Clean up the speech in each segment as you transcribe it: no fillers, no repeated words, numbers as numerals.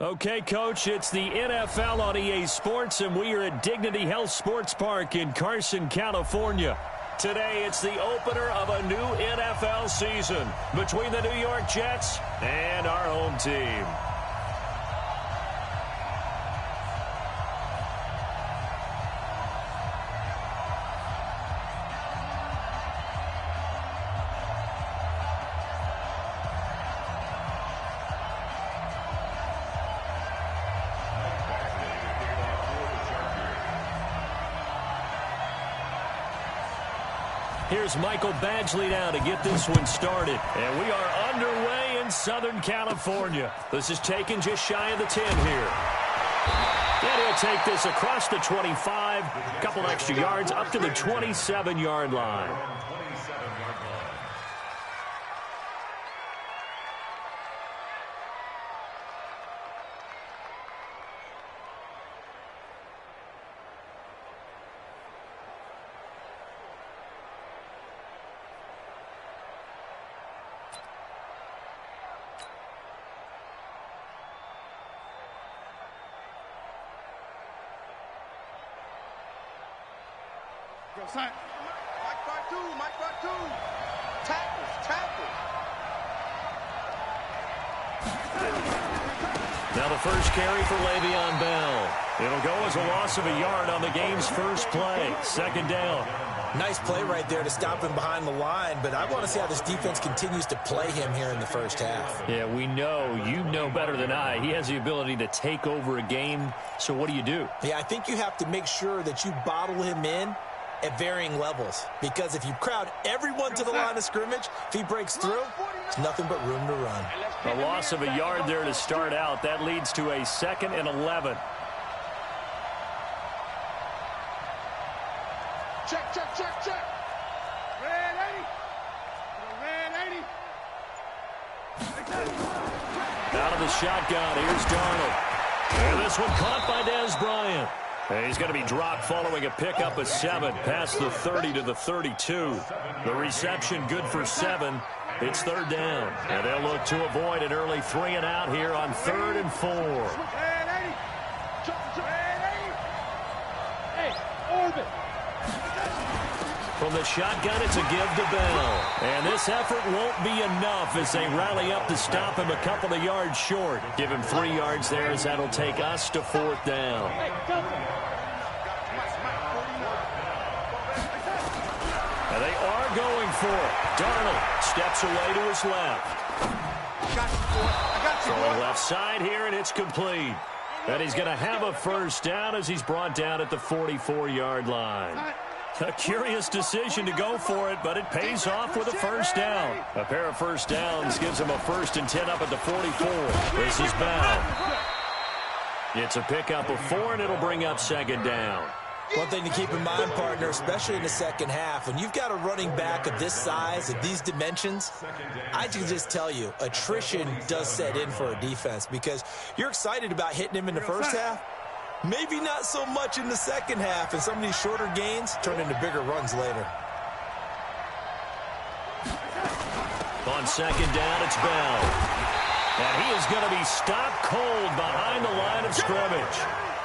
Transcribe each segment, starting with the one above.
Okay, Coach, it's the NFL on EA Sports, and we are at Dignity Health Sports Park in Carson, California. Today, it's the opener of a new NFL season between the New York Jets and our home team. Here's Michael Badgley now to get this one started. And we are underway in Southern California. This is taken just shy of the 10 here. And he'll take this across the 25, a couple extra yards up to the 27-yard line. Mike by two. Tackles. Now the first carry for Le'Veon Bell. It'll go as a loss of a yard on the game's first play. Second down. Nice play right there to stop him behind the line, but I want to see how this defense continues to play him here in the first half. Yeah, we know. You know better than I. He has the ability to take over a game, so what do you do? Yeah, I think you have to make sure that you bottle him in at varying levels, because if you crowd everyone to the line of scrimmage, if he breaks through, there's nothing but room to run. A loss of a yard there to start out. That leads to a 2nd and 11. Check. Red 80. Out of the shotgun, here's Darnold. And this one caught by Dez Bryant. And he's going to be dropped following a pickup of 7 past the 30 to the 32. The reception good for 7. It's third down. And they'll look to avoid an early 3 and out here on 3rd and 4. From the shotgun, it's a give to Bell. And this effort won't be enough as they rally up to stop him a couple of yards short. Give him 3 yards there as that'll take us to 4th down. And they are going for it. Darnold steps away to his left. Throwing left side here, and it's complete. And he's going to have a first down as he's brought down at the 44-yard line. A curious decision to go for it, but it pays off with a first down. A pair of first downs gives him a 1st and 10 up at the 44. This is Bell. It's a pickup of 4, and it'll bring up 2nd down. One thing to keep in mind, partner, especially in the second half, when you've got a running back of this size, of these dimensions, I can just tell you, attrition does set in for a defense because you're excited about hitting him in the first half. Maybe not so much in the second half, and some of these shorter gains turn into bigger runs later. On 2nd down, it's Bell. And he is going to be stopped cold behind the line of scrimmage.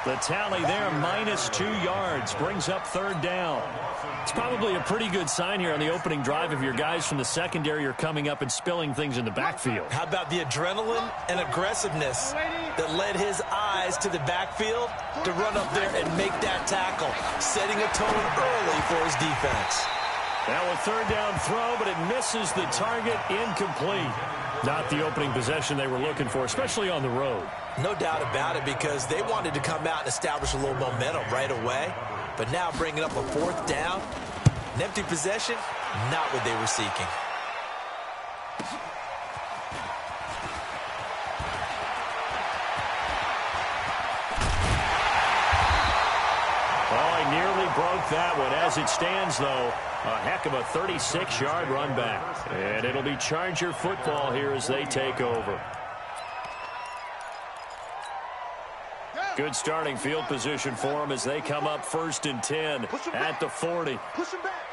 The tally there, -2 yards, brings up 3rd down. It's probably a pretty good sign here on the opening drive if your guys from the secondary are coming up and spilling things in the backfield. How about the adrenaline and aggressiveness that led his eyes to the backfield to run up there and make that tackle, setting a tone early for his defense. Now a 3rd down throw, but it misses the target, incomplete. Not the opening possession they were looking for, especially on the road. No doubt about it, because they wanted to come out and establish a little momentum right away. But now bringing up a 4th down, an empty possession, not what they were seeking. Oh, he nearly broke that one. As it stands, though, a heck of a 36-yard run back. And it'll be Charger football here as they take over. Good starting field position for them as they come up 1st and 10 at the 40. Push him back.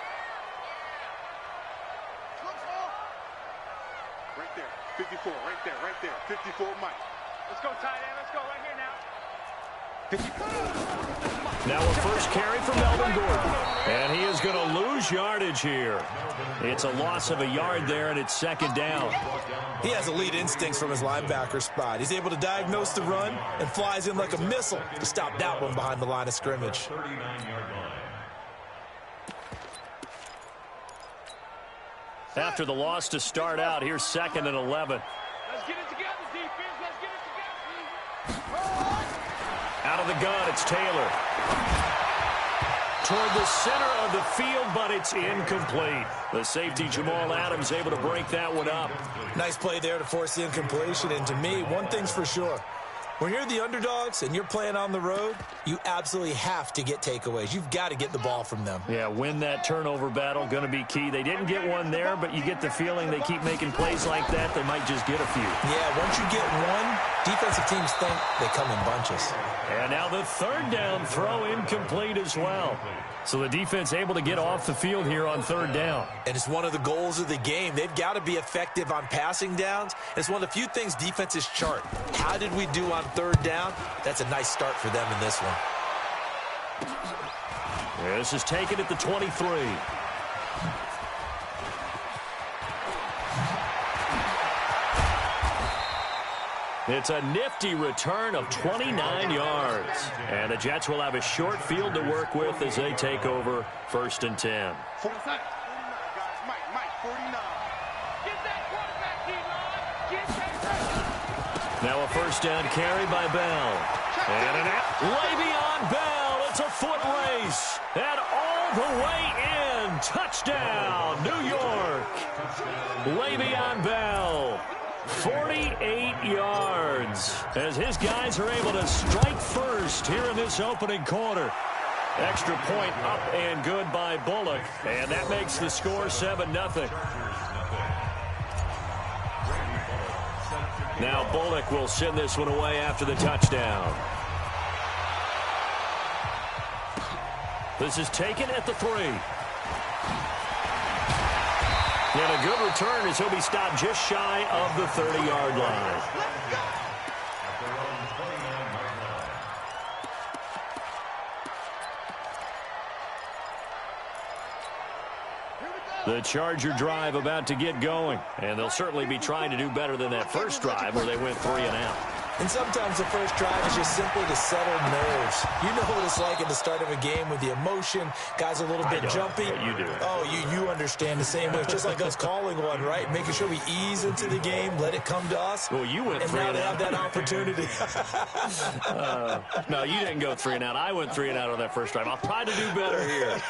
there. 54, right there, right there. 54, Mike. Let's go, tight end. Let's go right here now. 54. Now a first carry for Melvin Gordon. And he is going to lose yardage here. It's a loss of a yard there, and it's second down. He has elite instincts from his linebacker spot. He's able to diagnose the run and flies in like a missile to stop that one behind the line of scrimmage. After the loss to start out, here's 2nd and 11. Let's get it together, defense. Let's get it together. Out of the gun, it's Taylor. Toward the center of the field, but it's incomplete. The safety, Jamal Adams, able to break that one up. Nice play there to force the incompletion. And to me, one thing's for sure. When you're the underdogs and you're playing on the road, you absolutely have to get takeaways. You've got to get the ball from them. Yeah, win that turnover battle, going to be key. They didn't get one there, but you get the feeling they keep making plays like that, they might just get a few. Yeah, once you get one, defensive teams think they come in bunches. And now the 3rd down throw incomplete as well. So the defense able to get off the field here on 3rd down. And it's one of the goals of the game. They've got to be effective on passing downs. And it's one of the few things defenses chart. How did we do on 3rd down? That's a nice start for them in this one. Yeah, this is taken at the 23. It's a nifty return of 29 yards. And the Jets will have a short field to work with as they take over 1st and 10. 49, guys. Mike, 49. Get that quarterback, D-line. Get that. Now a 1st down carry by Bell. And an Le'Veon Bell. It's a foot race. And all the way in. Touchdown, New York. Le'Veon Bell. 48 yards as his guys are able to strike first here in this opening quarter. Extra point up and good by Bullock, and that makes the score 7-0. Now Bullock will send this one away after the touchdown. This is taken at the 3. And a good return as he'll be stopped just shy of the 30-yard line. The Charger drive about to get going, and they'll certainly be trying to do better than that first drive where they went 3 and out. And sometimes the first drive is just simply to settle nerves. You know what it's like at the start of a game with the emotion. Guys are a little bit jumpy. Yeah, you do. Oh, you understand the same way. It's just like us calling one, right? Making sure we ease into the game, let it come to us. Well, you went 3 and and now out. they have that opportunity. No, you didn't go 3 and out. I went 3 and out on that first drive. I'll try to do better here.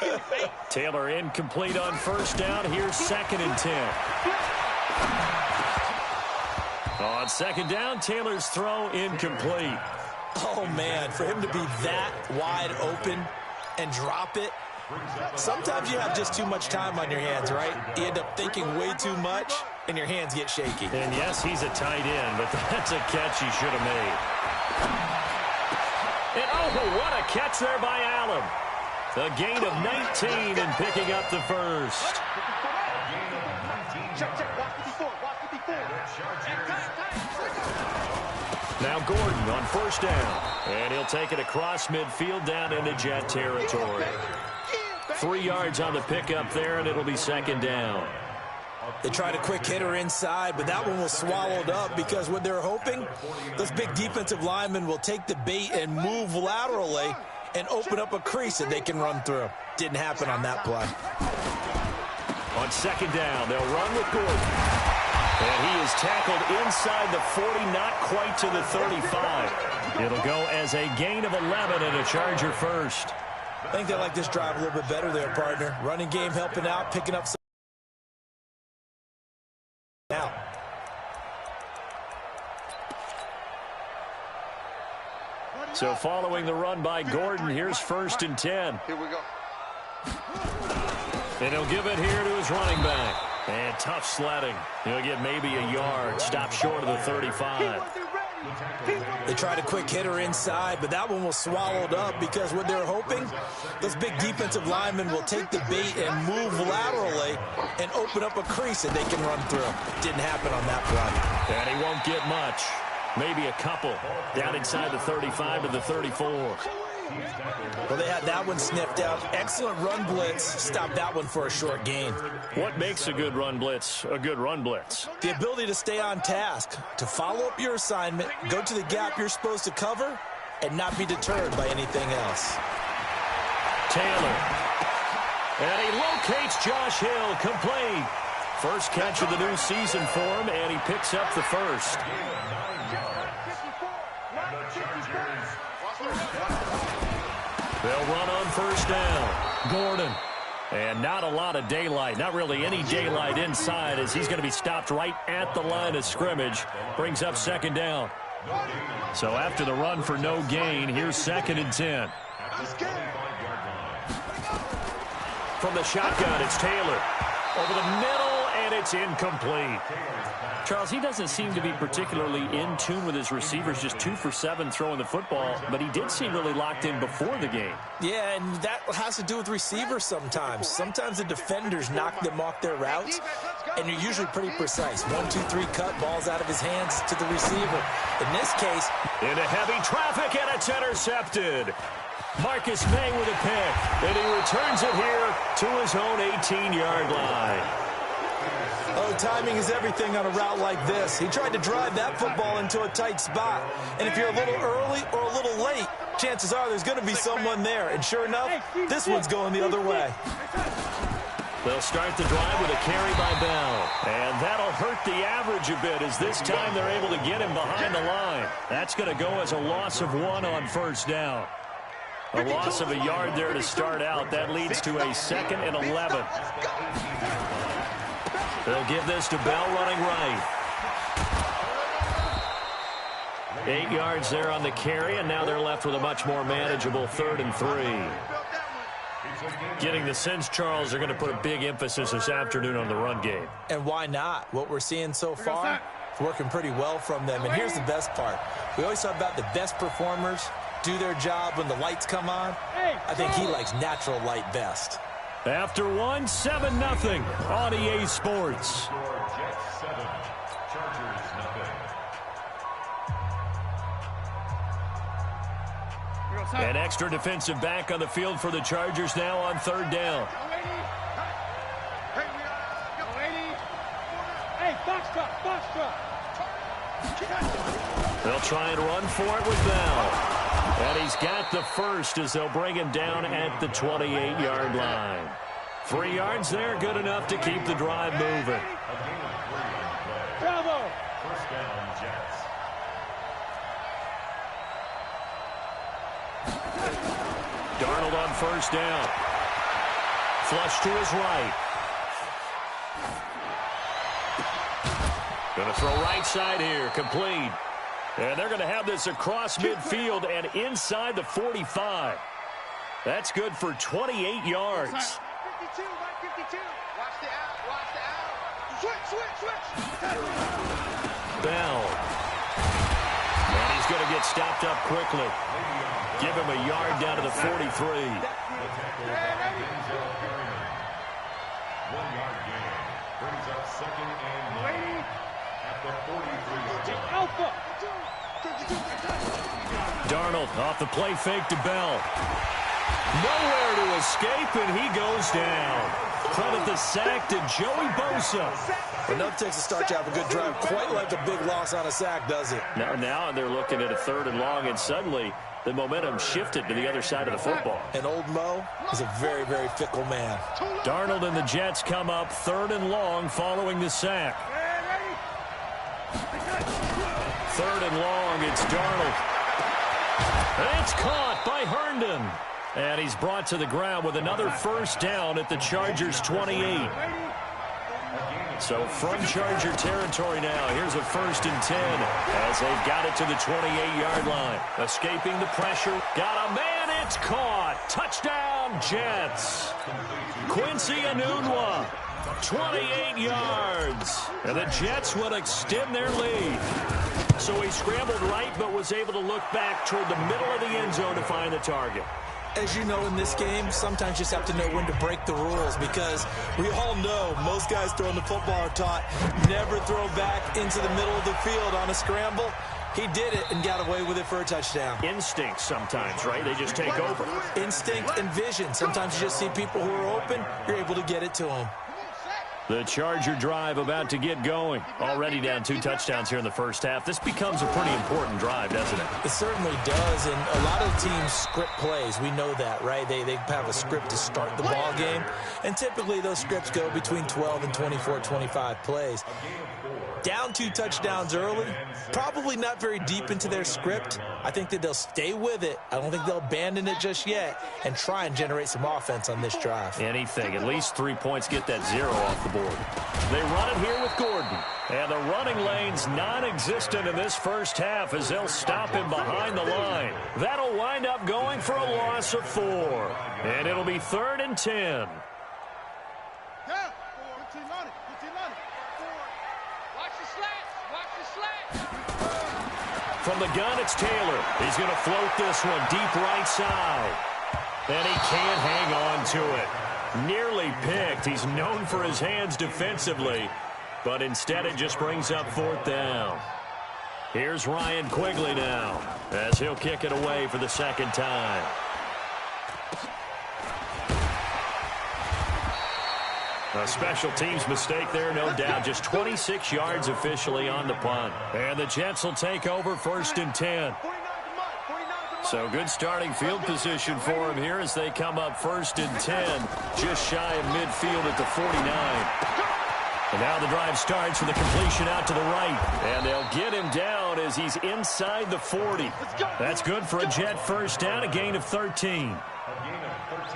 Taylor incomplete on 1st down. Here's 2nd and 10. On 2nd down, Taylor's throw incomplete. Oh, man, for him to be that wide open and drop it. Sometimes you have just too much time on your hands, right? You end up thinking way too much, and your hands get shaky. And, yes, he's a tight end, but that's a catch he should have made. And, oh, what a catch there by Allen. A gain of 19 and picking up the first. Check, walk 54, walk 54. Now Gordon on 1st down. And he'll take it across midfield down into Jet territory. 3 yards on the pickup there, and it'll be 2nd down. They tried a quick hitter inside, but that one was swallowed up because what they're hoping, those big defensive linemen will take the bait and move laterally and open up a crease that they can run through. Didn't happen on that play. On 2nd down, they'll run with Gordon. And he is tackled inside the 40, not quite to the 35. It'll go as a gain of 11 and a Charger first. I think they like this drive a little bit better there, partner. Running game helping out, picking up some. Now. So following the run by Gordon, here's 1st and 10. Here we go. And he'll give it here to his running back. And tough sledding. He'll get maybe a yard. Stop short of the 35. They tried a quick hitter inside, but that one was swallowed up because what they're hoping, those big defensive linemen will take the bait and move laterally and and open up a crease that they can run through. Didn't happen on that play. And he won't get much. Maybe a couple. Down inside the 35 to the 34. Well, they had that one sniffed out. Excellent run blitz. Stopped that one for a short gain. What makes a good run blitz a good run blitz? The ability to stay on task, to follow up your assignment, go to the gap you're supposed to cover, and not be deterred by anything else. Taylor. And he locates Josh Hill, complete. First catch of the new season for him, and he picks up the first. They'll run on first down. Gordon. And not a lot of daylight, not really any daylight inside, as he's going to be stopped right at the line of scrimmage. Brings up second down. So after the run for no gain, here's 2nd and 10. From the shotgun, it's Taylor. Over the middle, and it's incomplete. Charles, he doesn't seem to be particularly in tune with his receivers, just 2 for 7 throwing the football, but he did seem really locked in before the game. Yeah, and that has to do with receivers sometimes. Sometimes the defenders knock them off their routes, and you're usually pretty precise. 1, 2, 3 cut, balls out of his hands to the receiver. In this case, into heavy traffic, and it's intercepted. Marcus May with a pick, and he returns it here to his own 18-yard line. Oh, timing is everything on a route like this. He tried to drive that football into a tight spot. And if you're a little early or a little late, chances are there's going to be someone there. And sure enough, this one's going the other way. They'll start the drive with a carry by Bell. And that'll hurt the average a bit, as this time they're able to get him behind the line. That's going to go as a loss of 1 on first down. A loss of a yard there to start out. That leads to a 2nd and 11. They'll give this to Bell running right. 8 yards there on the carry, and now they're left with a much more manageable 3rd and 3. Getting the sense, Charles, they're going to put a big emphasis this afternoon on the run game. And why not? What we're seeing so far, it's working pretty well from them. And here's the best part. We always talk about the best performers do their job when the lights come on. I think he likes natural light best. After 1, 7-0 on EA Sports. An extra defensive back on the field for the Chargers now on 3rd down. They'll try and run for it with Bell. And he's got the first as they'll bring him down at the 28-yard line. 3 yards there, good enough to keep the drive moving. Bravo! First down, Jets. Darnold on first down. Flush to his right. Going to throw right side here, complete. And they're going to have this across midfield and inside the 45. That's good for 28 yards. 52, 52. Watch the out. Switch. Bell. And he's going to get stopped up quickly. Give him a yard down to the 43. 1 yard gain. Brings up 2nd and 9 at the 43. Alpha. Darnold off the play fake to Bell. Nowhere to escape, and he goes down. Credit the sack to Joey Bosa. Enough takes to start you have a good drive. Quite like a big loss on a sack, does it? Now they're looking at a 3rd and long, and suddenly the momentum shifted to the other side of the football. And old Mo is a very, very fickle man. Darnold and the Jets come up 3rd and long following the sack. 3rd and long, it's Darnold. And it's caught by Herndon. And he's brought to the ground with another first down at the Chargers' 28. So from Charger territory now, here's a 1st and 10 as they've got it to the 28-yard line. Escaping the pressure. Got a man. It's caught. Touchdown, Jets. Quincy Enunwa, 28 yards. And the Jets will extend their lead. So he scrambled right but was able to look back toward the middle of the end zone to find the target. as you know in this game, sometimes you just have to know when to break the rules, because we all know most guys throwing the football are taught never throw back into the middle of the field on a scramble. He did it and got away with it for a touchdown. Instinct sometimes, right? They just take over. Instinct and vision. Sometimes you just see people who are open, you're able to get it to them. The Charger drive about to get going. Already down 2 touchdowns here in the first half. This becomes a pretty important drive, doesn't it? It certainly does, and a lot of teams script plays. We know that, right? They have a script to start the ball game, and typically those scripts go between 12 and 24, 25 plays. Down 2 touchdowns early, probably not very deep into their script. I think that they'll stay with it. I don't think they'll abandon it just yet and try and generate some offense on this drive. Anything. At least 3 points, get that 0 off the board. They run it here with Gordon. And the running lane's non-existent in this first half as they'll stop him behind the line. That'll wind up going for a loss of 4. And it'll be 3rd and 10. From the gun, it's Taylor. He's going to float this one deep right side. And he can't hang on to it. Nearly picked. He's known for his hands defensively, but instead it just brings up 4th down. Here's Ryan Quigley now as he'll kick it away for the 2nd time. A special teams mistake there, no doubt. Just 26 yards officially on the punt. And the Jets will take over 1st and 10. So good starting field position for him here as they come up 1st and 10. Just shy of midfield at the 49. And now the drive starts with a completion out to the right. And they'll get him down as he's inside the 40. That's good for a Jet 1st down, a gain of 13.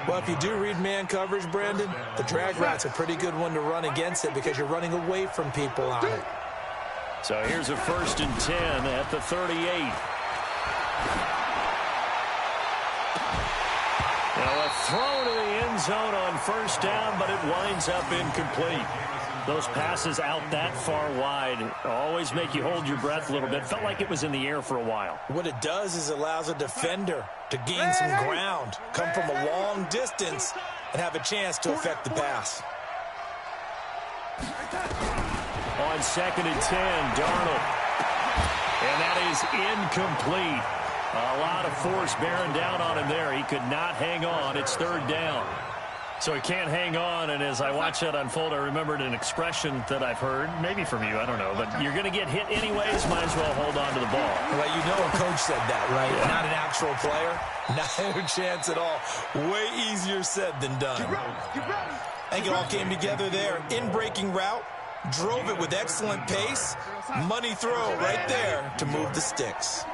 Well, if you do read man coverage, Brandon, the drag route's a pretty good one to run against it because you're running away from people on it. So here's a 1st and 10 at the 38. Now a throw to the end zone on 1st down, but it winds up incomplete. Those passes out that far wide always make you hold your breath a little bit. Felt like it was in the air for a while. What it does is it allows a defender to gain some ground, come from a long distance, and have a chance to affect the pass. On 2nd and 10, Darnold. And that is incomplete. A lot of force bearing down on him there. He could not hang on. It's 3rd down. So he can't hang on, and as I watch that unfold, I remembered an expression that I've heard, maybe from you, I don't know, but you're going to get hit anyways, might as well hold on to the ball. Well, you know a coach said that, right? Yeah. Not an actual player. Not a chance at all. Way easier said than done. I think it all came together there. In-breaking route, drove it with excellent pace. Money throw right there to move the sticks.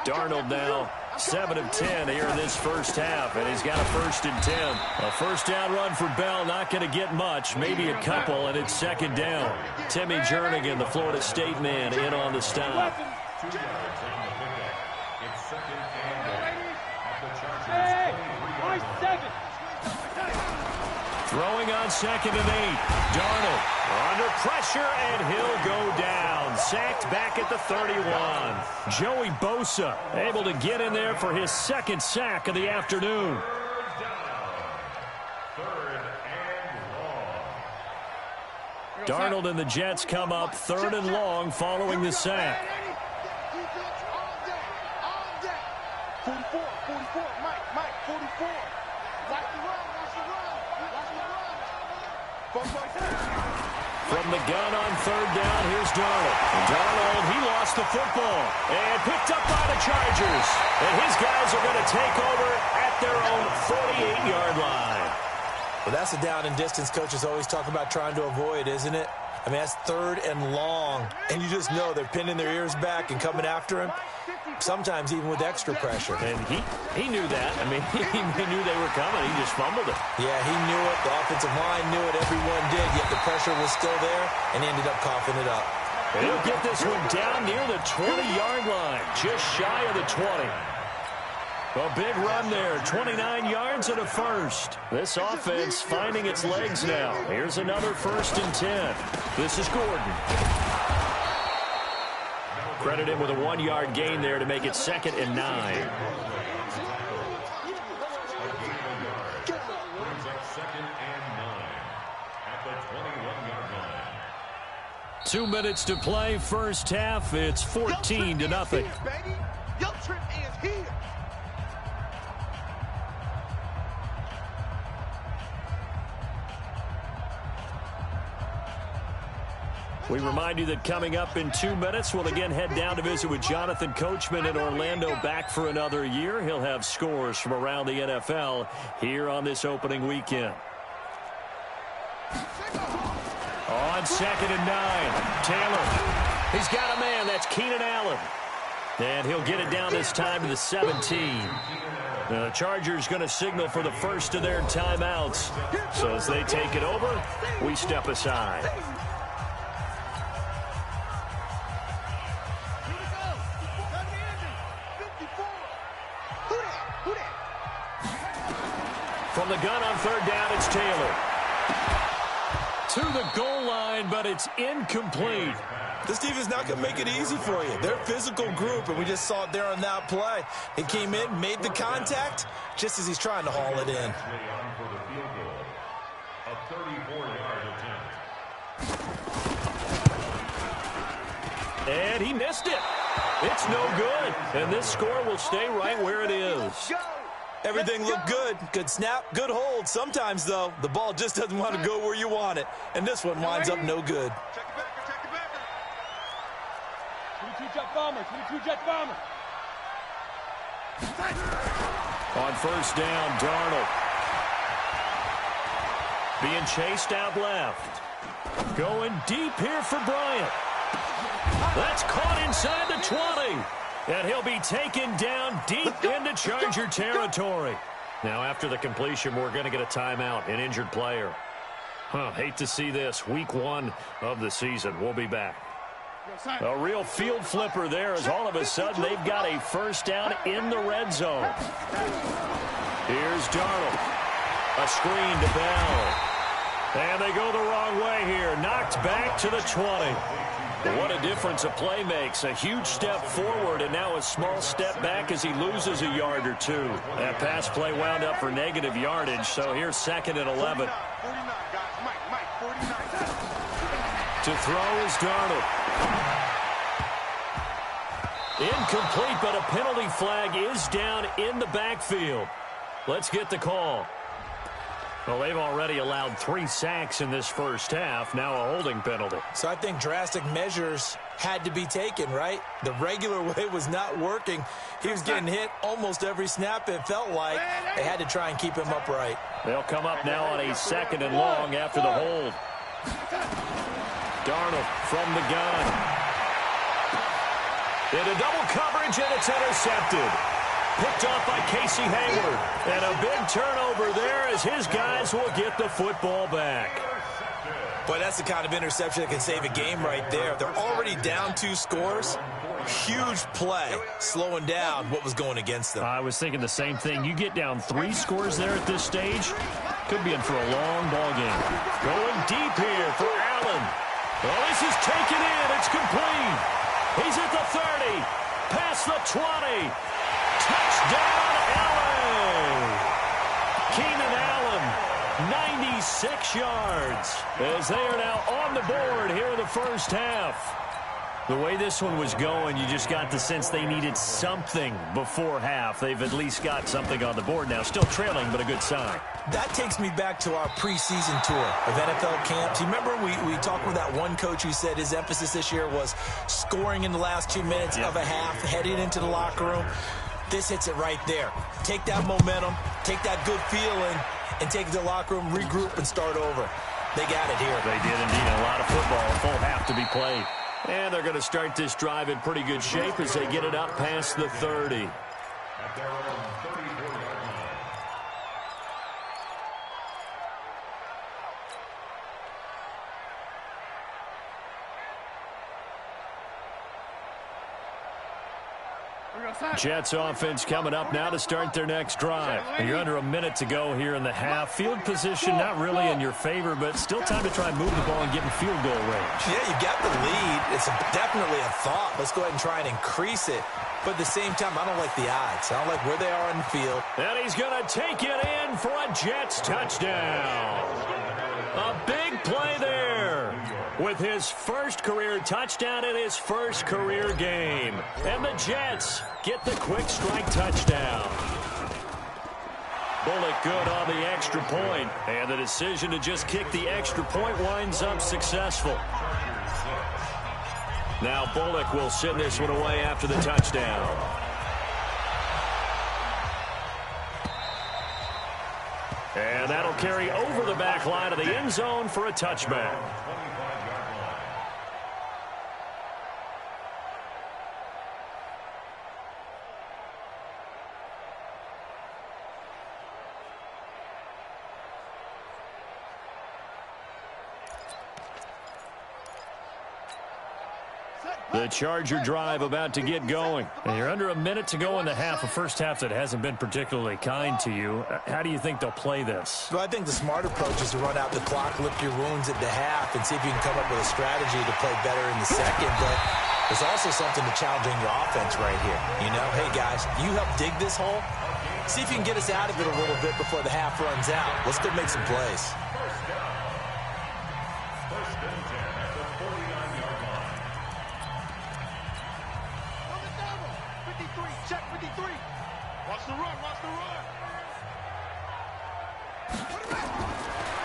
Darnold now 7 of 10 here in this first half, and he's got a 1st and 10. A 1st down run for Bell, not going to get much, maybe a couple, and it's 2nd down. Timmy Jernigan, the Florida State man, in on the stop. 2 yards on the pickup. It's 2nd and 8 at the Chargers' 23-yard line. Throwing on 2nd and 8. Darnold under pressure, and he'll go down. Sacked back at the 31. Joey Bosa able to get in there for his 2nd sack of the afternoon. 3rd and long. Darnold and the Jets come up 3rd and long following the sack. 44, Mike, 44. Watch the run. From the gun on 3rd down, here's Darnold. Darnold, he lost the football and picked up by the Chargers. And his guys are going to take over at their own 48-yard line. Well, that's a down and distance coaches always talk about trying to avoid, isn't it? I mean, that's 3rd and long. And you just know they're pinning their ears back and coming after him, sometimes even with extra pressure. And he knew that. I mean, he knew they were coming. He just fumbled it. Yeah, he knew it. The offensive line knew it. Everyone did. Yet the pressure was still there, and he ended up coughing it up. And he'll get this one down near the 20-yard line, just shy of the 20. A big run there, 29 yards and a 1st. This offense finding its legs now. Here's another 1st and 10. This is Gordon. Credit him with a 1-yard gain there to make it 2nd and 9. 21-yard line. 2 minutes to play, first half. It's 14-0. Your trip is here. We remind you that coming up in 2 minutes, we'll again head down to visit with Jonathan Coachman in Orlando, back for another year. He'll have scores from around the NFL here on this opening weekend. On 2nd and 9, Taylor. He's got a man. That's Keenan Allen. And he'll get it down this time to the 17. Now the Chargers going to signal for the first of their timeouts. So as they take it over, we step aside. From the gun on 3rd down, it's Taylor. To the goal line, but it's incomplete. This defense is not going to make it easy for you. They're a physical group, and we just saw it there on that play. He came in, made the contact, just as he's trying to haul it in. A 34-yard attempt. And he missed it. It's no good. And this score will stay right where it is. Everything looked good. Good snap, good hold. Sometimes, though, the ball just doesn't want to go where you want it. And this one winds up no good. Check it back. 22-jet bomber. 22-jet bomber. On 1st down, Darnold. Being chased out left. Going deep here for Bryant. That's caught inside the 20. And he'll be taken down deep into Charger territory. Now, after the completion, we're going to get a timeout, an injured player. Hate to see this. Week 1 of the season. We'll be back. A real field flipper there as all of a sudden they've got a first down in the red zone. Here's Darnold. A screen to Bell. And they go the wrong way here. Knocked back to the 20. What a difference a play makes. A huge step forward and now a small step back as he loses a yard or two. That pass play wound up for negative yardage, so here's 2nd and 11. 49, guys. Mike, 49. To throw is Darnold. Incomplete, but a penalty flag is down in the backfield. Let's get the call. Well, they've already allowed 3 sacks in this first half. Now a holding penalty. So I think drastic measures had to be taken, right? The regular way was not working. He was getting hit almost every snap, it felt like. They had to try and keep him upright. They'll come up now on a 2nd and long after the hold. Darnold from the gun. Into double coverage, and it's intercepted. Picked off by Casey Hayward. And a big turnover there as his guys will get the football back. Boy, that's the kind of interception that can save a game right there. They're already down 2 scores. Huge play, slowing down what was going against them. I was thinking the same thing. You get down 3 scores there at this stage, could be in for a long ball game. Going deep here for Allen. Well, this is taken in. It's complete. He's at the 30, past the 20. Touchdown, Allen! Keenan Allen, 96 yards, as they are now on the board here in the first half. The way this one was going, you just got the sense they needed something before half. They've at least got something on the board now. Still trailing, but a good sign. That takes me back to our preseason tour of NFL camps. You remember we talked with that one coach who said his emphasis this year was scoring in the last 2 minutes of a half, heading into the locker room. This hits it right there. Take that momentum, take that good feeling, and take it to the locker room, regroup, and start over. They got it here. They did indeed. A lot of football, a full half to be played. And they're going to start this drive in pretty good shape as they get it up past the 30. At their own 34-yard line. Jets offense coming up now to start their next drive. You're under a minute to go here in the half. Field position not really in your favor, but still time to try and move the ball and get in field goal range. Yeah, you got the lead. It's definitely a thought. Let's go ahead and try and increase it. But at the same time, I don't like the odds. I don't like where they are on the field. And he's going to take it in for a Jets touchdown. A big play there with his first career touchdown in his first career game. And the Jets get the quick strike touchdown. Bullock good on the extra point, and the decision to just kick the extra point winds up successful. Now Bullock will send this one away after the touchdown. And that'll carry over the back line of the end zone for a touchback. The Charger drive about to get going. And you're under a minute to go in the half, a first half that hasn't been particularly kind to you. How do you think they'll play this? Well, I think the smart approach is to run out the clock, lick your wounds at the half, and see if you can come up with a strategy to play better in the second. But there's also something to challenging your offense right here. You know, hey, guys, you help dig this hole. See if you can get us out of it a little bit before the half runs out. Let's go make some plays.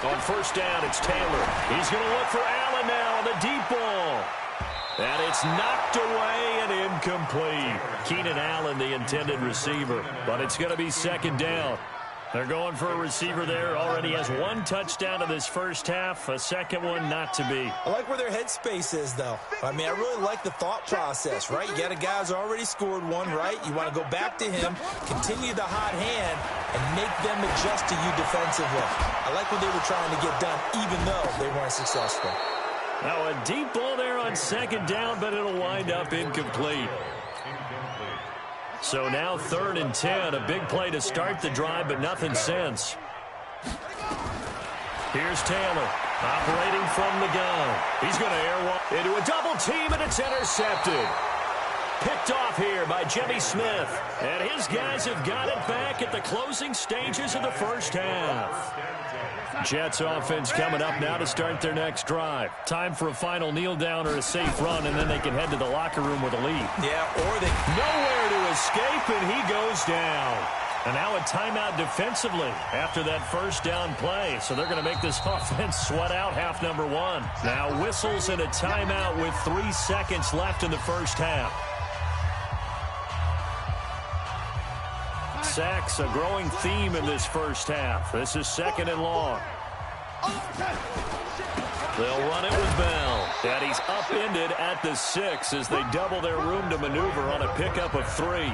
On first down, it's Taylor. He's going to look for Allen now on the deep ball. And it's knocked away and incomplete. Keenan Allen, the intended receiver. But it's going to be second down. They're going for a receiver there. Already has one touchdown in this first half. A second one not to be. I like where their headspace is, though. I mean, I really like the thought process, right? You got a guy who's already scored one, right? You want to go back to him, continue the hot hand, and make them adjust to you defensively. I like what they were trying to get done, even though they weren't successful. Now a deep ball there on second down, but it'll wind up incomplete. So now 3rd and 10, a big play to start the drive, but nothing since. Here's Taylor, operating from the gun. He's going to airwalk into a double team, and it's intercepted. Picked off here by Jimmy Smith. And his guys have got it back at the closing stages of the first half. Jets offense coming up now to start their next drive. Time for a final kneel down or a safe run, and then they can head to the locker room with a lead. Yeah, or they... Nowhere to escape, and he goes down. And now a timeout defensively after that first down play. So they're going to make this offense sweat out half number one. Now whistles and a timeout with 3 seconds left in the first half. Sacks, a growing theme in this first half. This is 2nd and long. They'll run it with Bell. And he's upended at the 6 as they double their room to maneuver on a pickup of 3.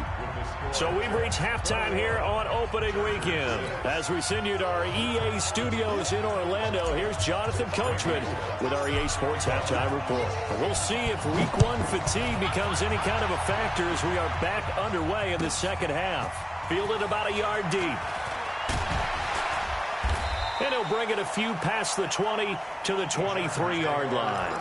So we've reached halftime here on opening weekend. As we send you to our EA studios in Orlando, here's Jonathan Coachman with our EA Sports Halftime Report. We'll see if Week 1 fatigue becomes any kind of a factor as we are back underway in the second half. Fielded about a yard deep. And he'll bring it a few past the 20 to the 23-yard line.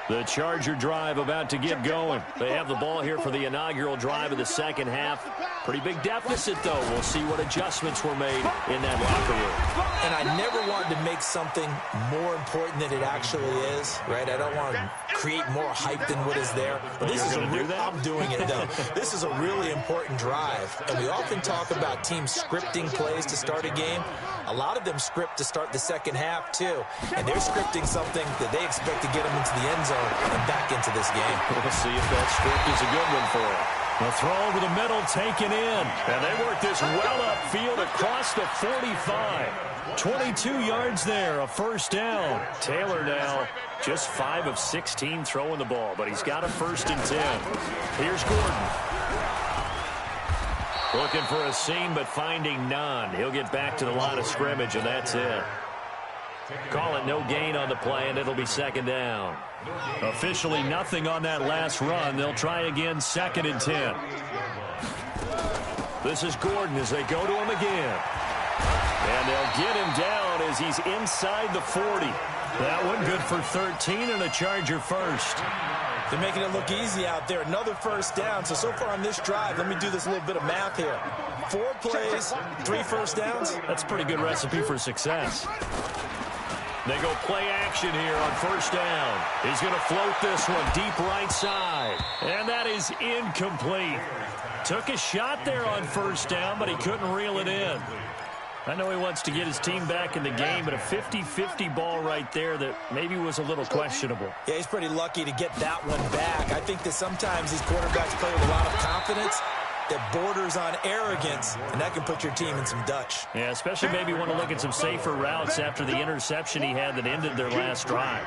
The Charger drive about to get going. They have the ball here for the inaugural drive of the second half. Pretty big deficit, though. We'll see what adjustments were made in that locker room. And I never wanted to make something more important than it actually is, right? I don't want to create more hype than what is there. But this is I'm doing it, though. This is a really important drive. And we often talk about teams scripting plays to start a game. A lot of them script to start the second half, too. And they're scripting something that they expect to get them into the end zone and back into this game. We'll see if that script is a good one for them. The throw over the middle taken in. And they work this well upfield across the 45. 22 yards there, a first down. Taylor now just 5 of 16 throwing the ball, but he's got a 1st and 10. Here's Gordon. Looking for a seam, but finding none. He'll get back to the line of scrimmage, and that's it. Call it no gain on the play, and it'll be second down. Officially nothing on that last run. They'll try again, 2nd and 10. This is Gordon as they go to him again. And they'll get him down as he's inside the 40. That one good for 13 and a Charger first. They're making it look easy out there. Another first down. So far on this drive, let me do this little bit of math here. 4 plays, 3 first downs. That's a pretty good recipe for success. They go play action here on first down. He's going to float this one deep right side. And that is incomplete. Took a shot there on first down, but he couldn't reel it in. I know he wants to get his team back in the game, but a 50-50 ball right there that maybe was a little questionable. Yeah, he's pretty lucky to get that one back. I think that sometimes these quarterbacks play with a lot of confidence that borders on arrogance, and that can put your team in some Dutch. Yeah, especially maybe want to look at some safer routes after the interception he had that ended their last drive.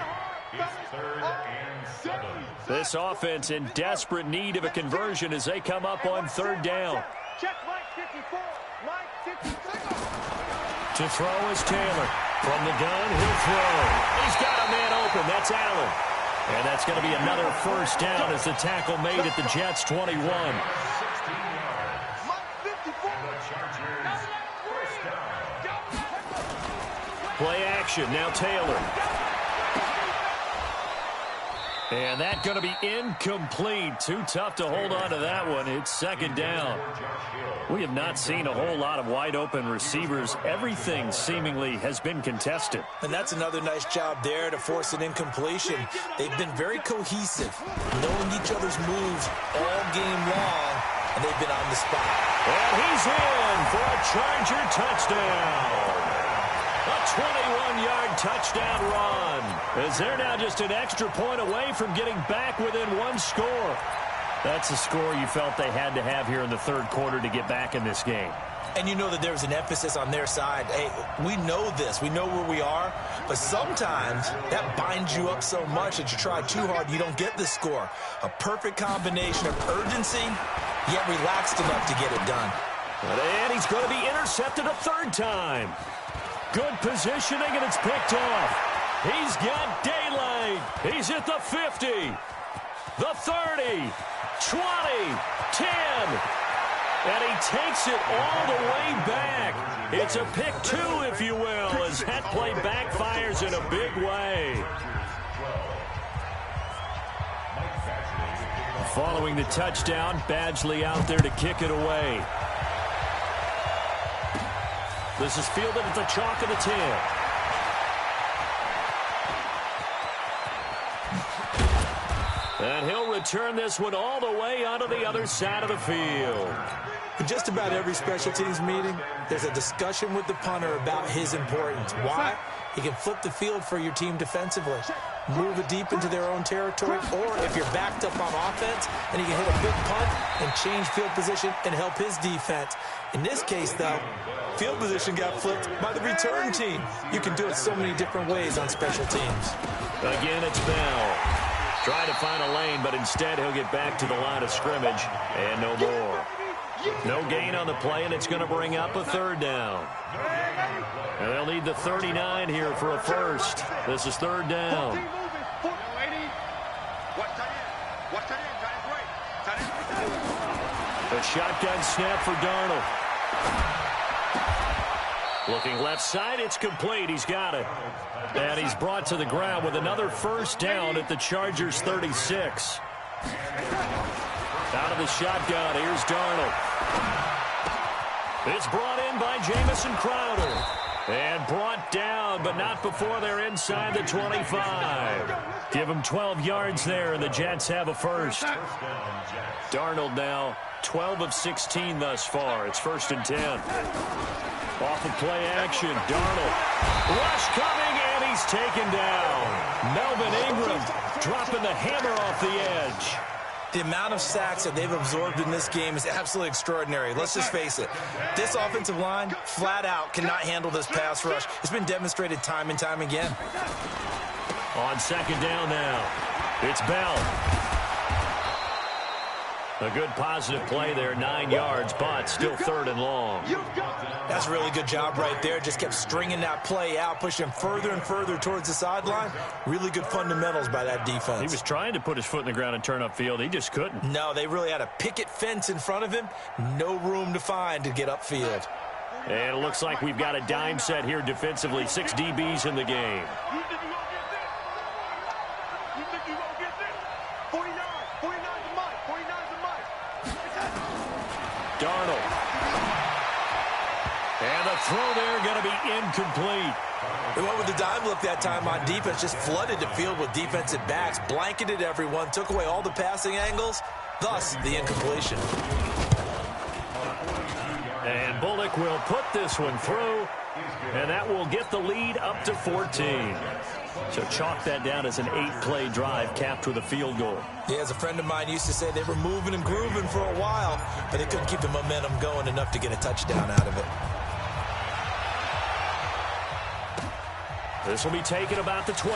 It's 3rd and 7. This offense in desperate need of a conversion as they come up on 3rd down. Check Mike 54. Mike 56. To throw is Taylor. From the gun, he'll throw. He's got a man open. That's Allen. And that's going to be another first down as the tackle made at the Jets' 21. 16 yards. And the Chargers first down. Play action. Now Taylor. And that's going to be incomplete. Too tough to hold on to that one. It's 2nd down. We have not seen a whole lot of wide-open receivers. Everything seemingly has been contested. And that's another nice job there to force an incompletion. They've been very cohesive, knowing each other's moves all game long, and they've been on the spot. And he's in for a Charger touchdown. A 21-yard touchdown run. As they're now just an extra point away from getting back within 1 score. That's a score you felt they had to have here in the 3rd quarter to get back in this game. And you know that there's an emphasis on their side. Hey, we know this. We know where we are. But sometimes that binds you up so much that you try too hard, you don't get the score. A perfect combination of urgency, yet relaxed enough to get it done. And he's going to be intercepted a 3rd time. Good positioning, and it's picked off. He's got daylight. He's at the 50, the 30, 20, 10. And he takes it all the way back. It's a pick 2, if you will, as that play backfires in a big way. Following the touchdown, Badgley out there to kick it away. This is fielded at the chalk of the 10. And he'll return this one all the way onto the other side of the field. In just about every special teams meeting, there's a discussion with the punter about his importance. Why? He can flip the field for your team defensively, move it deep into their own territory, or if you're backed up on offense, and he can hit a big punt and change field position and help his defense. In this case, though, field position got flipped by the return team. You can do it so many different ways on special teams. Again, it's Bell. Trying to find a lane, but instead he'll get back to the line of scrimmage, and no more. No gain on the play, and it's going to bring up a 3rd down. And they'll need the 39 here for a first. This is 3rd down. A shotgun snap for Darnold. Looking left side, it's complete. He's got it. And he's brought to the ground with another first down at the Chargers' 36. Out of the shotgun, here's Darnold. It's brought in by Jamison Crowder. And brought down, but not before they're inside the 25. Give them 12 yards there, and the Jets have a first. Darnold now 12 of 16 thus far. It's 1st and 10. Off of play action, Darnold. Rush coming, and he's taken down. Melvin Ingram dropping the hammer off the edge. The amount of sacks that they've absorbed in this game is absolutely extraordinary. Let's just face it. This offensive line, flat out, cannot handle this pass rush. It's been demonstrated time and time again. On 2nd down now, it's Bell. A good positive play there, 9 yards, but still 3rd and long. That's a really good job right there. Just kept stringing that play out, pushing further and further towards the sideline. Really good fundamentals by that defense. He was trying to put his foot in the ground and turn upfield. He just couldn't. No, they really had a picket fence in front of him. No room to find to get upfield. And it looks like we've got a dime set here defensively. 6 DBs in the game. Darnold. And the throw there going to be incomplete. They went with the dime look that time on defense, just flooded the field with defensive backs, blanketed everyone, took away all the passing angles, thus the incompletion. And Bullock will put this one through, and that will get the lead up to 14. So chalk that down as an 8-play drive capped with a field goal. Yeah, as a friend of mine used to say, they were moving and grooving for a while, but they couldn't keep the momentum going enough to get a touchdown out of it. This will be taken about the 12.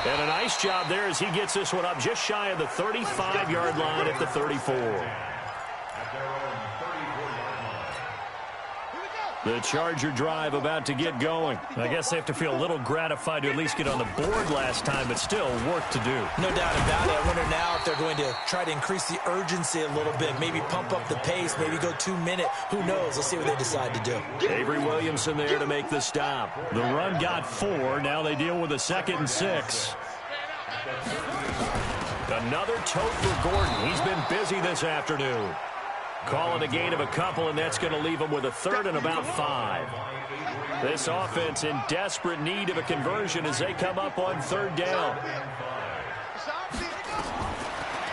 And a nice job there as he gets this one up just shy of the 35-yard line at the 34. The Charger drive about to get going. I guess they have to feel a little gratified to at least get on the board last time, but still work to do. No doubt about it. I wonder now if they're going to try to increase the urgency a little bit, maybe pump up the pace, maybe go 2-minute. Who knows? Let's see what they decide to do. Avery Williamson there to make the stop. The run got 4. Now they deal with a 2nd and 6. Another tote for Gordon. He's been busy this afternoon. Call it a gain of a couple, and that's going to leave them with a 3rd and about 5. This offense in desperate need of a conversion as they come up on 3rd down.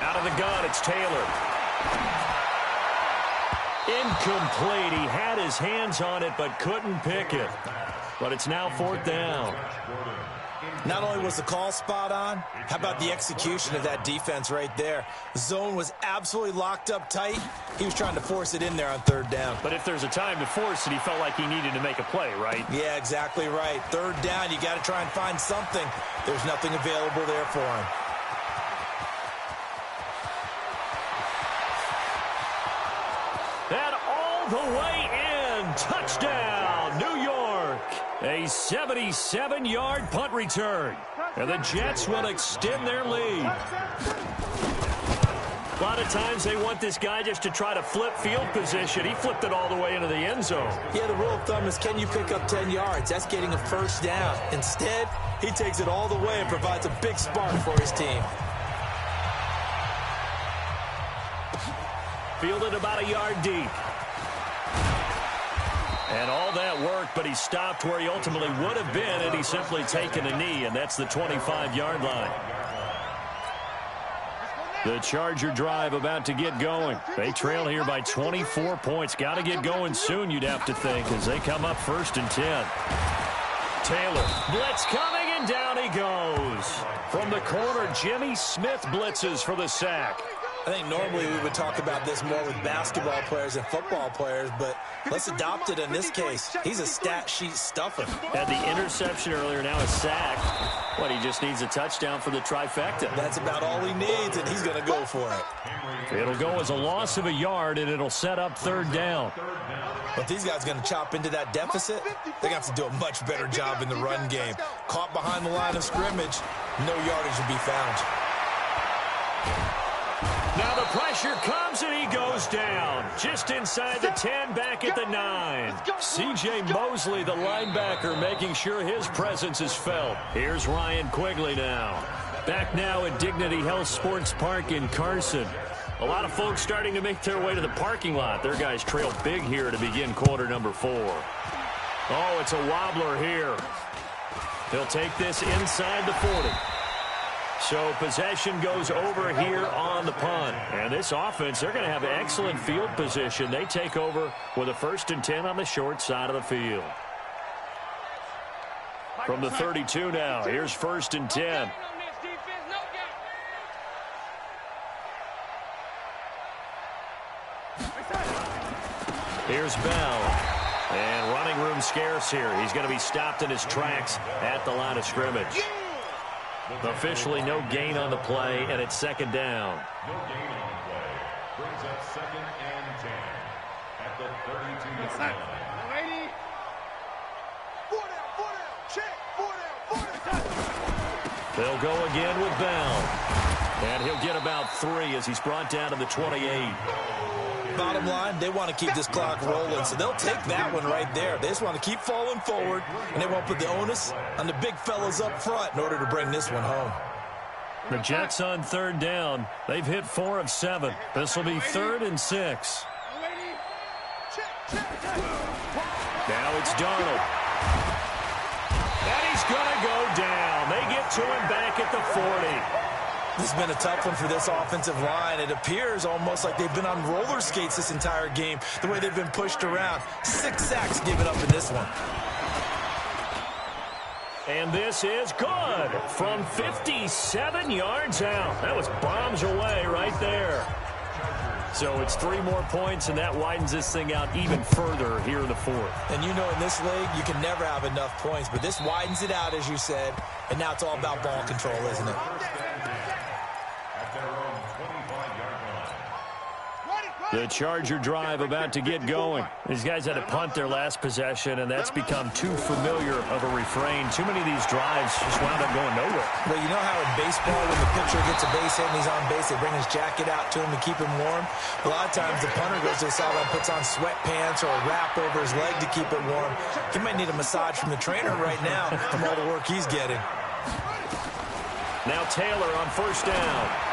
Out of the gun, it's Taylor. Incomplete. He had his hands on it but couldn't pick it. But it's now 4th down. Not only was the call spot on, how about the execution of that defense right there? The zone was absolutely locked up tight. He was trying to force it in there on 3rd down. But if there's a time to force it, he felt like he needed to make a play, right? Yeah, exactly right. 3rd down, you got to try and find something. There's nothing available there for him. And all the way in. Touchdown, New York. A 77-yard punt return. And the Jets will extend their lead. A lot of times they want this guy just to try to flip field position. He flipped it all the way into the end zone. Yeah, the rule of thumb is, can you pick up 10 yards? That's getting a 1st down. Instead, he takes it all the way and provides a big spark for his team. Fielded about a yard deep. And all that work, but he stopped where he ultimately would have been had he simply taken a knee, and that's the 25-yard line. The Charger drive about to get going. They trail here by 24 points. Got to get going soon, you'd have to think, as they come up 1st and 10. Taylor, blitz coming, and down he goes. From the corner, Jimmy Smith blitzes for the sack. I think normally we would talk about this more with basketball players and football players, but let's adopt it in this case. He's a stat sheet stuffer. Had the interception earlier, now a sack. What, he just needs a touchdown for the trifecta. That's about all he needs, and he's going to go for it. It'll go as a loss of a yard, and it'll set up 3rd down. But these guys are going to chop into that deficit. They're going to have to do a much better job in the run game. Caught behind the line of scrimmage, no yardage will be found. Now the pressure comes, and he goes down. Just inside the 10, back at the 9. C.J. Mosley, the linebacker, making sure his presence is felt. Here's Ryan Quigley now. Back now at Dignity Health Sports Park in Carson. A lot of folks starting to make their way to the parking lot. Their guys trail big here to begin quarter number 4. Oh, it's a wobbler here. They'll take this inside the 40. So possession goes over here on the punt. And this offense, they're going to have excellent field position. They take over with a 1st and 10 on the short side of the field. From the 32 now, here's 1st and 10. Here's Bell. And running room scarce here. He's going to be stopped in his tracks at the line of scrimmage. Officially no gain on the play, and it's 2nd down. No gain on the play. Brings up 2nd and 10 at the 32-yard line. Ready? 4 down, check, 4 down. They'll go again with Bell. And he'll get about 3 as he's brought down to the 28. Bottom line, they want to keep this clock rolling, so they'll take that one right there. They just want to keep falling forward, and they won't put the onus on the big fellas up front in order to bring this one home. The Jets on third down. They've hit 4 of 7. This will be 3rd and 6. Now it's Darnold. And he's going to go down. They get to him back at the 40. This has been a tough one for this offensive line. It appears almost like they've been on roller skates this entire game, the way they've been pushed around. 6 sacks given up in this one. And this is good from 57 yards out. That was bombs away right there. So it's 3 more points, and that widens this thing out even further here in the 4th. And you know in this league, you can never have enough points, but this widens it out, as you said, and now it's all about ball control, isn't it? The Charger drive about to get going. These guys had to punt their last possession, and that's become too familiar of a refrain. Too many of these drives just wound up going nowhere. Well, you know how in baseball, when the pitcher gets a base hit and he's on base, they bring his jacket out to him to keep him warm? A lot of times the punter goes to the sideline, puts on sweatpants or a wrap over his leg to keep it warm. He might need a massage from the trainer right now from all the work he's getting. Now Taylor on first down.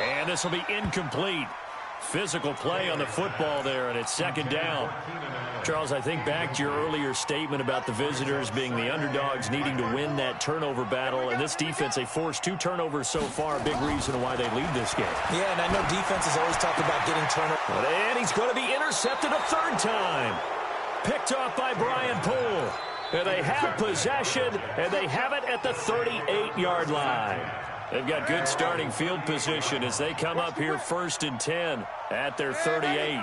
And this will be incomplete. Physical play on the football there, and it's 2nd down. Charles, I think back to your earlier statement about the visitors being the underdogs needing to win that turnover battle. And this defense, they forced 2 turnovers so far, a big reason why they lead this game. Yeah, and I know defenses always talk about getting turnovers. And he's going to be intercepted a 3rd time. Picked off by Brian Poole. And they have possession, and they have it at the 38-yard line. They've got good starting field position as they come up here 1st and 10 at their 38.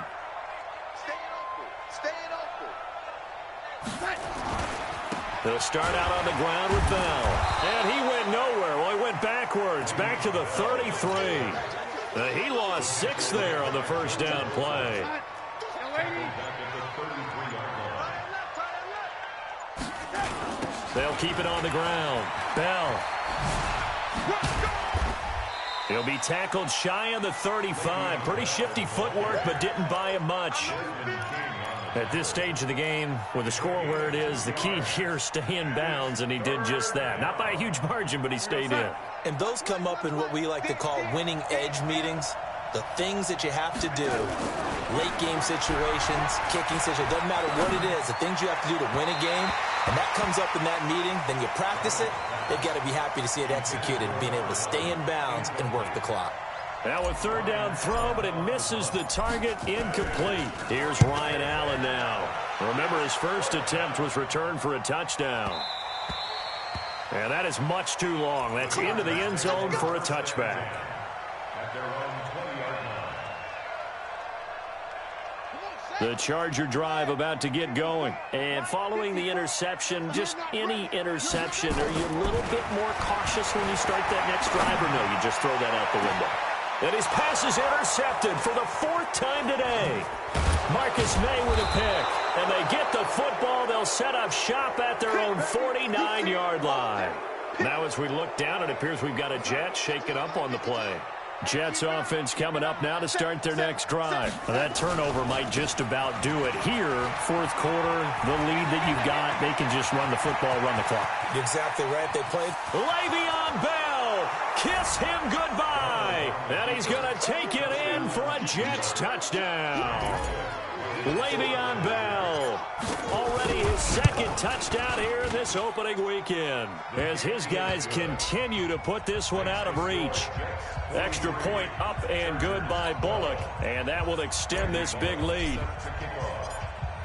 They'll start out on the ground with Bell. And he went nowhere. Well, he went backwards, back to the 33. He lost 6 there on the first down play. They'll keep it on the ground. Bell. He'll be tackled shy of the 35. Pretty shifty footwork, but didn't buy him much. At this stage of the game, with the score where it is, the key here is stay in bounds, and he did just that. Not by a huge margin, but he stayed in. And those come up in what we like to call winning edge meetings. The things that you have to do, late game situations, kicking situations, doesn't matter what it is, the things you have to do to win a game, and that comes up in that meeting, then you practice it, they've got to be happy to see it executed, being able to stay in bounds and work the clock. Now a 3rd down throw, but it misses the target, incomplete. Here's Ryan Allen now. Remember, his first attempt was returned for a touchdown. And that is much too long. That's into the end zone for a touchback. The Charger drive about to get going. And following the interception, just any interception, are you a little bit more cautious when you start that next drive, or no, you just throw that out the window? And his pass is intercepted for the 4th time today. Marcus May with a pick. And they get the football. They'll set up shop at their own 49-yard line. Now as we look down, it appears we've got a Jet shaking up on the play. Jets offense coming up now to start their next drive. That turnover might just about do it here. 4th quarter, the lead that you've got, they can just run the football, run the clock. Exactly right. They played. Le'Veon Bell, kiss him goodbye. And he's going to take it in for a Jets touchdown. Le'Veon Bell, already his 2nd touchdown here in this opening weekend, as his guys continue to put this one out of reach. Extra point up and good by Bullock, and that will extend this big lead.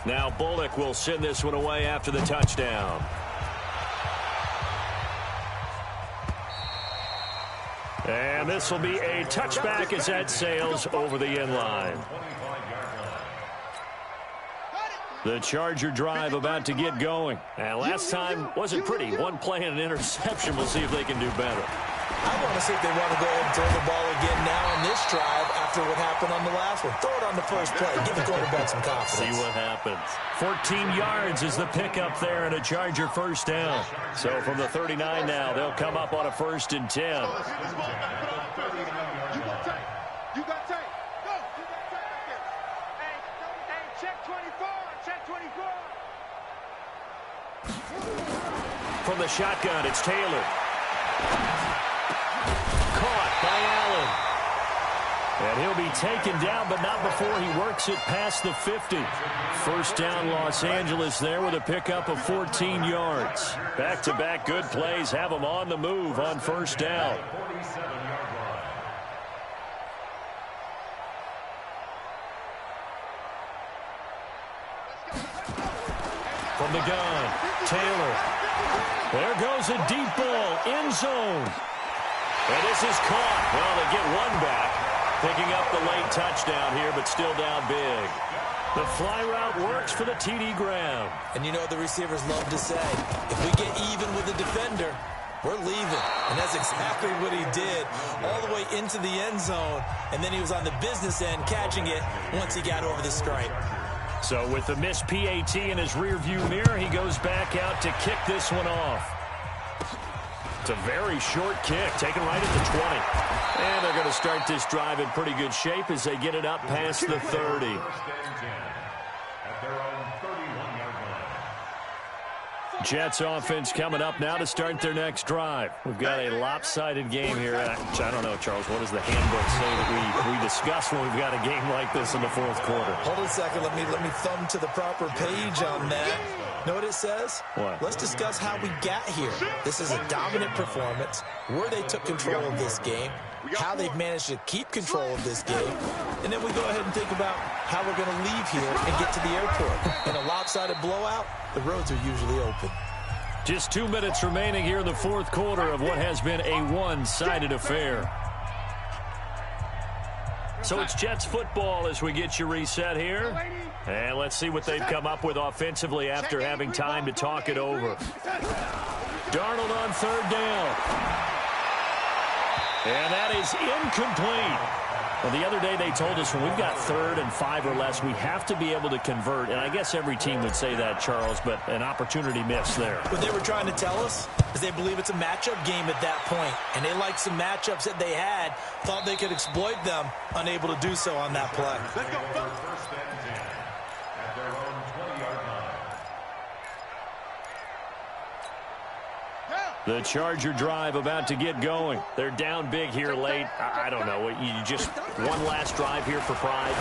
Now Bullock will send this one away after the touchdown. And this will be a touchback as that sails over the end line. The Charger drive about to get going. And last time wasn't pretty. One play and an interception. We'll see if they can do better. I want to see if they want to go ahead and throw the ball again now on this drive after what happened on the last one. Throw it on the first play. Give the quarterback some confidence. See what happens. 14 yards is the pickup there and a Charger first down. So from the 39 now, they'll come up on a 1st and 10. You got tape. Go. You got tape right there. Hey, check 24. Check 24. From the shotgun, it's Taylor. Caught by Allen. And he'll be taken down, but not before he works it past the 50. First down, Los Angeles there with a pickup of 14 yards. Back-to-back good plays have them on the move on first down. From the gun, Taylor. There goes a deep ball, end zone. And this is caught. Well, they get one back. Picking up the late touchdown here, but still down big. The fly route works for the TD Graham. And you know the receivers love to say, if we get even with the defender, we're leaving. And that's exactly what he did, all the way into the end zone. And then he was on the business end catching it once he got over the stripe. So with the missed PAT in his rearview mirror, he goes back out to kick this one off. It's a very short kick, taken right at the 20. And they're going to start this drive in pretty good shape as they get it up past the 30. Jets offense coming up now to start their next drive. We've got a lopsided game here. I don't know, Charles, what does the handbook say that we discuss when we've got a game like this in the fourth quarter? Hold on a second. Let me thumb to the proper page on that. Know what it says? What? Let's discuss how we got here. This is a dominant performance, where they took control of this game, how they've managed to keep control of this game, and then we go ahead and think about how we're going to leave here and get to the airport. In a lopsided blowout, the roads are usually open. Just 2 minutes remaining here in the fourth quarter of what has been a one-sided affair. So it's Jets football as we get you reset here. And let's see what they've come up with offensively after having time to talk it over. Darnold on third down. And that is incomplete. Well, the other day they told us when we've got 3rd and 5 or less, we have to be able to convert. And I guess every team would say that, Charles, but an opportunity missed there. What they were trying to tell us is they believe it's a matchup game at that point. And they liked some matchups that they had, thought they could exploit them, unable to do so on that play. Let's go. First and 10 at their own 20-yard line. The Charger drive about to get going. They're down big here late. I don't know. You just one last drive here for pride.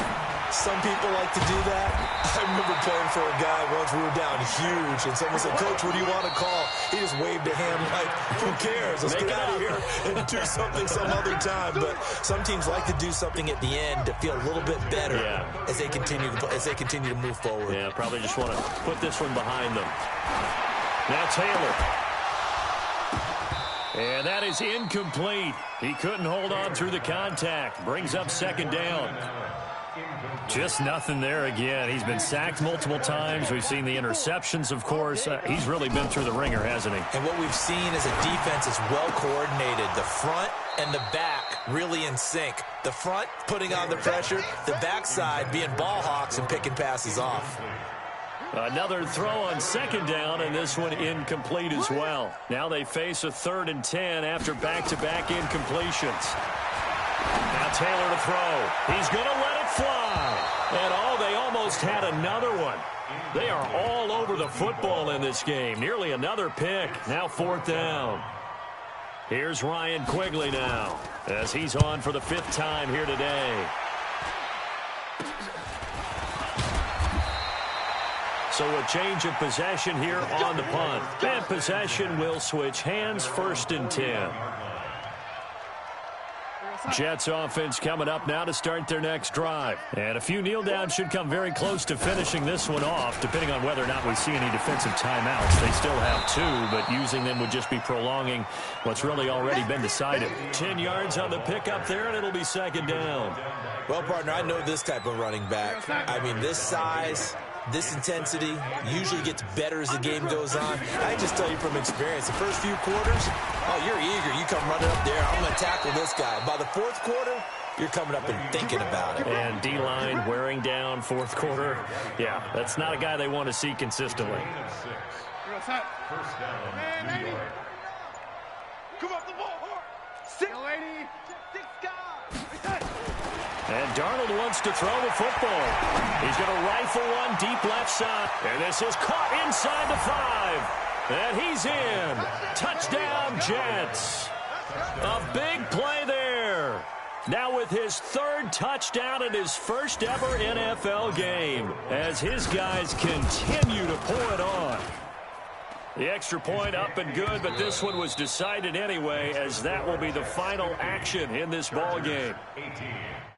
Some people like to do that. I remember playing for a guy once. We were down huge, and someone said, "Coach, what do you want to call?" He just waved a hand like, "Who cares? Let's get out of here and do something some other time." But some teams like to do something at the end to feel a little bit better as they continue to move forward. Yeah, probably just want to put this one behind them. Now Taylor. And that is incomplete. He couldn't hold on through the contact. Brings up second down. Just nothing there again. He's been sacked multiple times. We've seen the interceptions, of course. He's really been through the ringer, hasn't he? And what we've seen is a defense is well coordinated. The front and the back really in sync. The front putting on the pressure. The backside being ball hawks and picking passes off. Another throw on second down, and this one incomplete as well. Now they face a 3rd and 10 after back-to-back incompletions. Now Taylor to throw. He's going to let it fly. And, they almost had another one. They are all over the football in this game. Nearly another pick. Now 4th down. Here's Ryan Quigley now as he's on for the 5th time here today. So a change of possession here on the punt. And possession will switch hands, 1st and 10. Jets offense coming up now to start their next drive. And a few kneel downs should come very close to finishing this one off, depending on whether or not we see any defensive timeouts. They still have 2, but using them would just be prolonging what's really already been decided. 10 yards on the pickup there, and it'll be second down. Well, partner, I know this type of running back. I mean, this size, this intensity usually gets better as the game goes on. I just tell you from experience, the first few quarters, you're eager. You come running up there, I'm going to tackle this guy. By the 4th quarter, you're coming up and thinking about it. And D-line wearing down 4th quarter. Yeah, that's not a guy they want to see consistently. First down, New York. Come up the ball hard. 6, lady. 6 guys. And Darnold wants to throw the football. He's going to rifle one deep left side. And this is caught inside the 5. And he's in. Touchdown, Jets. A big play there. Now with his third touchdown in his first ever NFL game, as his guys continue to pour it on. The extra point up and good, but this one was decided anyway, as that will be the final action in this ball game. 18.